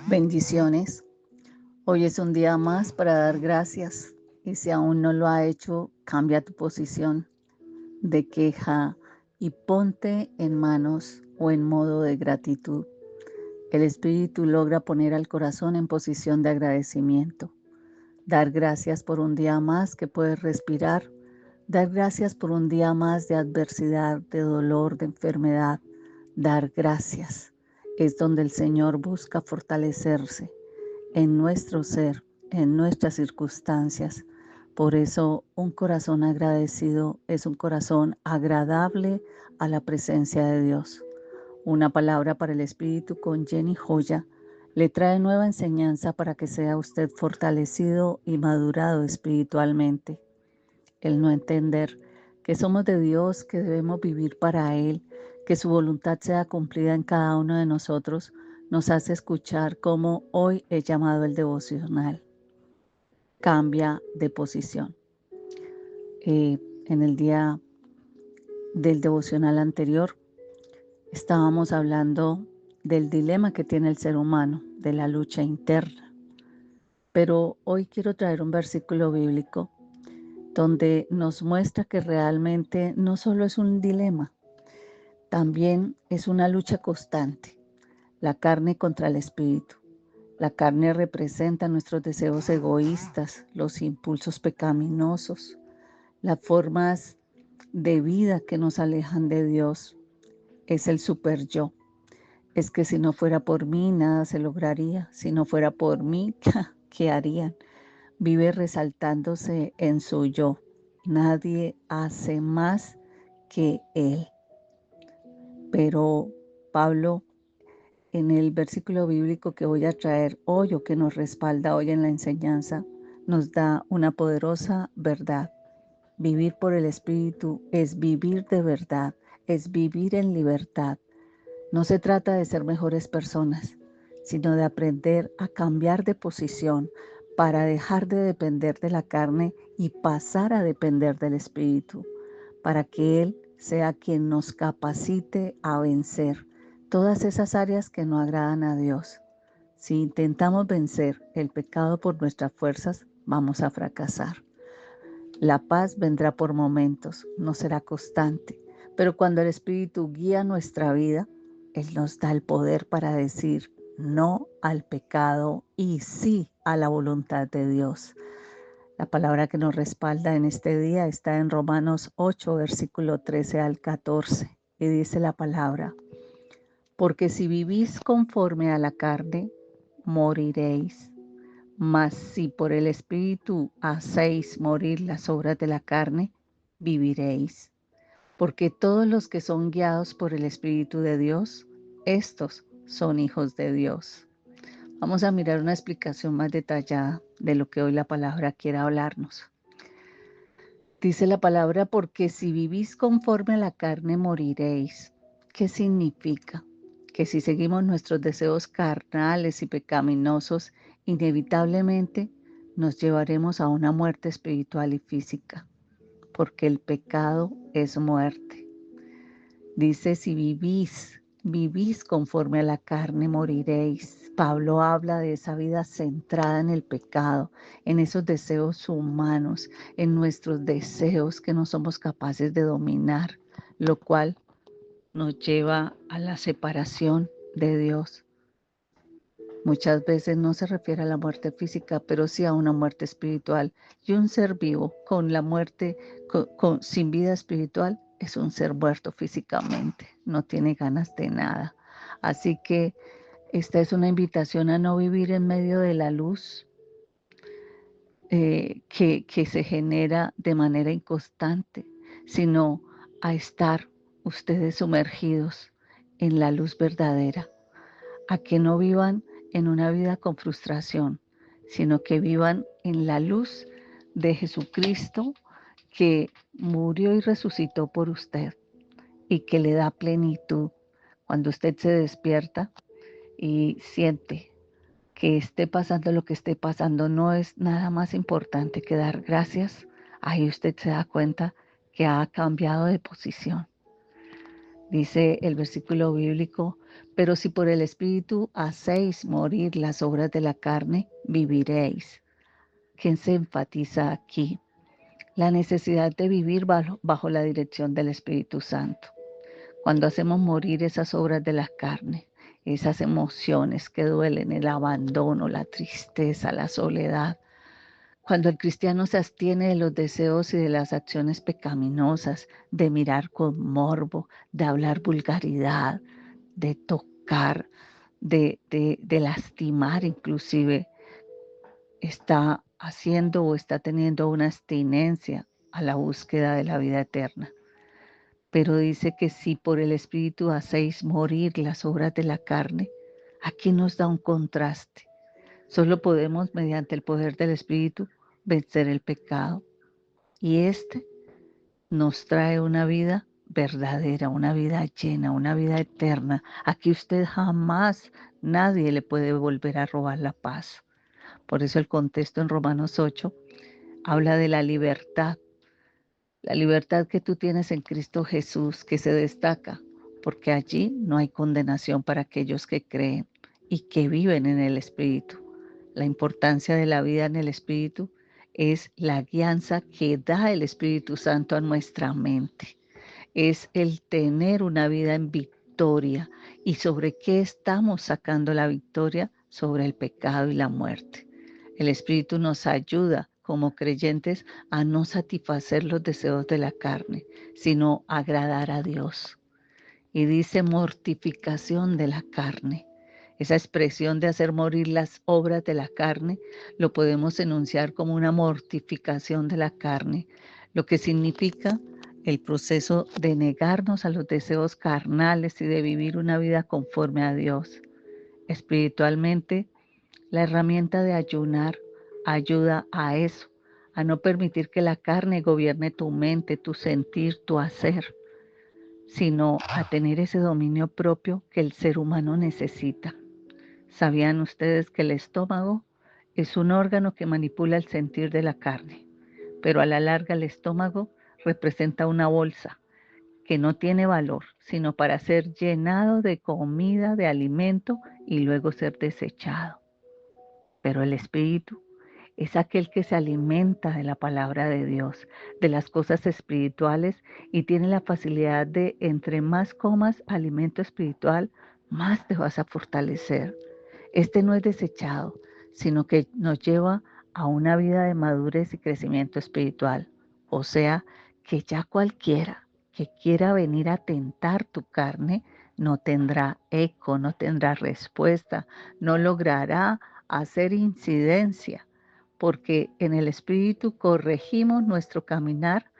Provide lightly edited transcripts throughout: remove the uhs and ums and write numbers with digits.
Bendiciones. Hoy es un día más para dar gracias y si aún no lo ha hecho, cambia tu posición de queja y ponte en manos o en modo de gratitud. El Espíritu logra poner al corazón en posición de agradecimiento. Dar gracias por un día más que puedes respirar. Dar gracias por un día más de adversidad, de dolor, de enfermedad. Dar gracias es donde el Señor busca fortalecerse en nuestro ser, en nuestras circunstancias. Por eso un corazón agradecido es un corazón agradable a la presencia de Dios. Una palabra para el Espíritu con Jenny Joya le trae nueva enseñanza para que sea usted fortalecido y madurado espiritualmente. El no entender que somos de Dios, que debemos vivir para Él, que su voluntad sea cumplida en cada uno de nosotros, nos hace escuchar cómo hoy he llamado el devocional. Cambia de posición. En el día del devocional anterior estábamos hablando del dilema que tiene el ser humano, de la lucha interna. Pero hoy quiero traer un versículo bíblico donde nos muestra que realmente no solo es un dilema, también es una lucha constante, la carne contra el espíritu. La carne representa nuestros deseos egoístas, los impulsos pecaminosos, las formas de vida que nos alejan de Dios. Es el super yo. Es que si no fuera por mí, nada se lograría. Si no fuera por mí, ¿qué harían? Vive resaltándose en su yo. Nadie hace más que él. Pero Pablo, en el versículo bíblico que voy a traer hoy o que nos respalda hoy en la enseñanza, nos da una poderosa verdad. Vivir por el Espíritu es vivir de verdad, es vivir en libertad. No se trata de ser mejores personas, sino de aprender a cambiar de posición para dejar de depender de la carne y pasar a depender del Espíritu, para que Él sea quien nos capacite a vencer todas esas áreas que no agradan a Dios. Si intentamos vencer el pecado por nuestras fuerzas, vamos a fracasar. La paz vendrá por momentos, no será constante, pero cuando el Espíritu guía nuestra vida, Él nos da el poder para decir no al pecado y sí a la voluntad de Dios. La palabra que nos respalda en este día está en Romanos 8, versículo 13 al 14, y dice la palabra: porque si vivís conforme a la carne, moriréis. Mas si por el Espíritu hacéis morir las obras de la carne, viviréis. Porque todos los que son guiados por el Espíritu de Dios, estos son hijos de Dios. Vamos a mirar una explicación más detallada de lo que hoy la palabra quiere hablarnos. Dice la palabra, porque si vivís conforme a la carne, moriréis. ¿Qué significa? Que si seguimos nuestros deseos carnales y pecaminosos, inevitablemente nos llevaremos a una muerte espiritual y física, porque el pecado es muerte. Dice, si vivís conforme a la carne, moriréis. Pablo habla de esa vida centrada en el pecado, en esos deseos humanos, en nuestros deseos que no somos capaces de dominar, lo cual nos lleva a la separación de Dios. Muchas veces no se refiere a la muerte física, pero sí a una muerte espiritual. Y un ser vivo con la muerte, sin vida espiritual, es un ser muerto físicamente, no tiene ganas de nada. Así que esta es una invitación a no vivir en medio de la luz que se genera de manera inconstante, sino a estar ustedes sumergidos en la luz verdadera, a que no vivan en una vida con frustración, sino que vivan en la luz de Jesucristo que murió y resucitó por usted y que le da plenitud. Cuando usted se despierta y siente que esté pasando lo que esté pasando, no es nada más importante que dar gracias. Ahí usted se da cuenta que ha cambiado de posición. Dice el versículo bíblico, pero si por el Espíritu hacéis morir las obras de la carne, viviréis. ¿Quién se enfatiza aquí? La necesidad de vivir bajo la dirección del Espíritu Santo. Cuando hacemos morir esas obras de la carne, esas emociones que duelen, el abandono, la tristeza, la soledad, cuando el cristiano se abstiene de los deseos y de las acciones pecaminosas, de mirar con morbo, de hablar vulgaridad, de tocar, de lastimar inclusive, está haciendo o está teniendo una abstinencia a la búsqueda de la vida eterna. Pero dice que si por el Espíritu hacéis morir las obras de la carne, aquí nos da un contraste. Solo podemos, mediante el poder del Espíritu, vencer el pecado. Y este nos trae una vida verdadera, una vida llena, una vida eterna. Aquí usted jamás, nadie le puede volver a robar la paz. Por eso el contexto en Romanos 8 habla de la libertad que tú tienes en Cristo Jesús, que se destaca, porque allí no hay condenación para aquellos que creen y que viven en el Espíritu. La importancia de la vida en el Espíritu es la guianza que da el Espíritu Santo a nuestra mente. Es el tener una vida en victoria. ¿Y sobre qué estamos sacando la victoria? Sobre el pecado y la muerte. El Espíritu nos ayuda como creyentes a no satisfacer los deseos de la carne, sino agradar a Dios. Y dice mortificación de la carne. Esa expresión de hacer morir las obras de la carne lo podemos enunciar como una mortificación de la carne, lo que significa el proceso de negarnos a los deseos carnales y de vivir una vida conforme a Dios. Espiritualmente, la herramienta de ayunar ayuda a eso, a no permitir que la carne gobierne tu mente, tu sentir, tu hacer, sino a tener ese dominio propio que el ser humano necesita. ¿Sabían ustedes que el estómago es un órgano que manipula el sentir de la carne? Pero a la larga el estómago representa una bolsa que no tiene valor, sino para ser llenado de comida, de alimento y luego ser desechado. Pero el espíritu es aquel que se alimenta de la palabra de Dios, de las cosas espirituales y tiene la facilidad de, entre más comas alimento espiritual, más te vas a fortalecer. Este no es desechado, sino que nos lleva a una vida de madurez y crecimiento espiritual. O sea, que ya cualquiera que quiera venir a tentar tu carne no tendrá eco, no tendrá respuesta, no logrará hacer incidencia, porque en el Espíritu corregimos nuestro caminar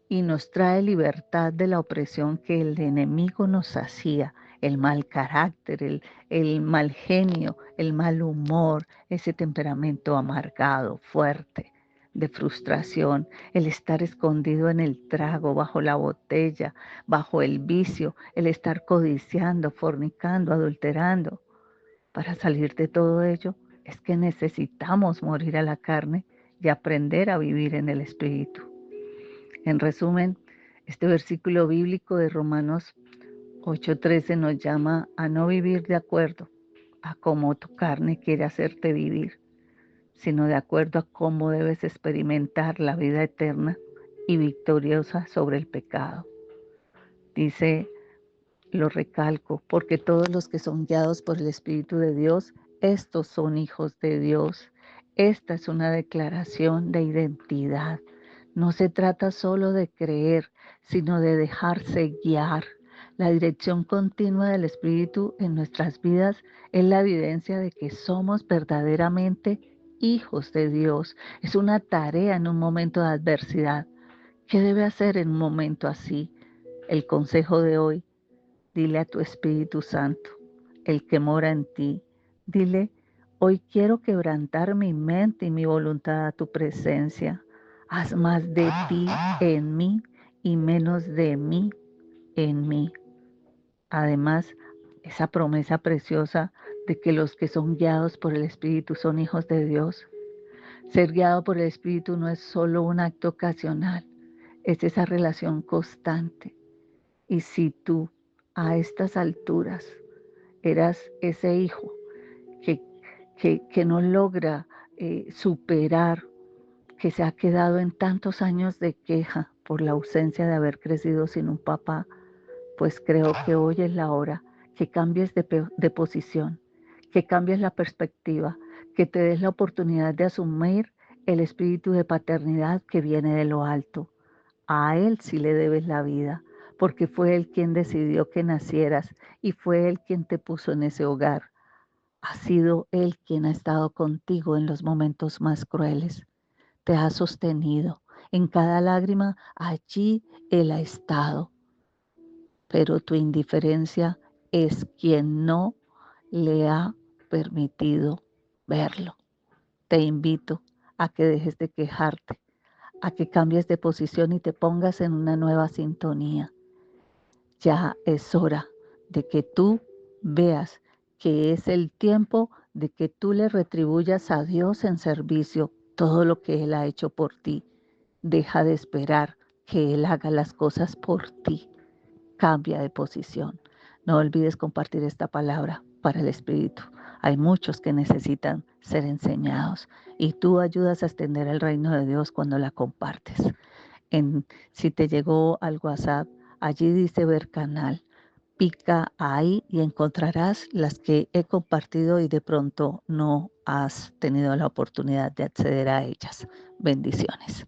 y nos trae libertad de la opresión que el enemigo nos hacía, el mal carácter, el mal genio, el mal humor, ese temperamento amargado, fuerte, de frustración, el estar escondido en el trago, bajo la botella, bajo el vicio, el estar codiciando, fornicando, adulterando. Para salir de todo ello es que necesitamos morir a la carne y aprender a vivir en el Espíritu. En resumen, este versículo bíblico de Romanos 8:13 nos llama a no vivir de acuerdo a cómo tu carne quiere hacerte vivir, sino de acuerdo a cómo debes experimentar la vida eterna y victoriosa sobre el pecado. Dice, lo recalco, porque todos los que son guiados por el Espíritu de Dios, estos son hijos de Dios. Esta es una declaración de identidad. No se trata solo de creer, sino de dejarse guiar. La dirección continua del Espíritu en nuestras vidas es la evidencia de que somos verdaderamente hijos de Dios. Es una tarea en un momento de adversidad. ¿Qué debe hacer en un momento así? El consejo de hoy: dile a tu Espíritu Santo, el que mora en ti, dile, hoy quiero quebrantar mi mente y mi voluntad a tu presencia. Haz más de ti en mí y menos de mí en mí. Además, esa promesa preciosa de que los que son guiados por el Espíritu son hijos de Dios. Ser guiado por el Espíritu no es solo un acto ocasional, es esa relación constante. Y si tú a estas alturas eras ese hijo que, que no logra superar, que se ha quedado en tantos años de queja por la ausencia de haber crecido sin un papá, pues creo que hoy es la hora que cambies de posición, que cambies la perspectiva, que te des la oportunidad de asumir el espíritu de paternidad que viene de lo alto. A Él sí le debes la vida, porque fue Él quien decidió que nacieras y fue Él quien te puso en ese hogar. Ha sido Él quien ha estado contigo en los momentos más crueles. Te ha sostenido. En cada lágrima, allí Él ha estado. Pero tu indiferencia es quien no le ha permitido verlo. Te invito a que dejes de quejarte, a que cambies de posición y te pongas en una nueva sintonía. Ya es hora de que tú veas que es el tiempo de que tú le retribuyas a Dios en servicio todo lo que Él ha hecho por ti. Deja de esperar que Él haga las cosas por ti. Cambia de posición. No olvides compartir esta palabra para el Espíritu. Hay muchos que necesitan ser enseñados y tú ayudas a extender el reino de Dios cuando la compartes. Si te llegó al WhatsApp, allí dice ver canal. Pica ahí y encontrarás las que he compartido y de pronto no has tenido la oportunidad de acceder a ellas. Bendiciones.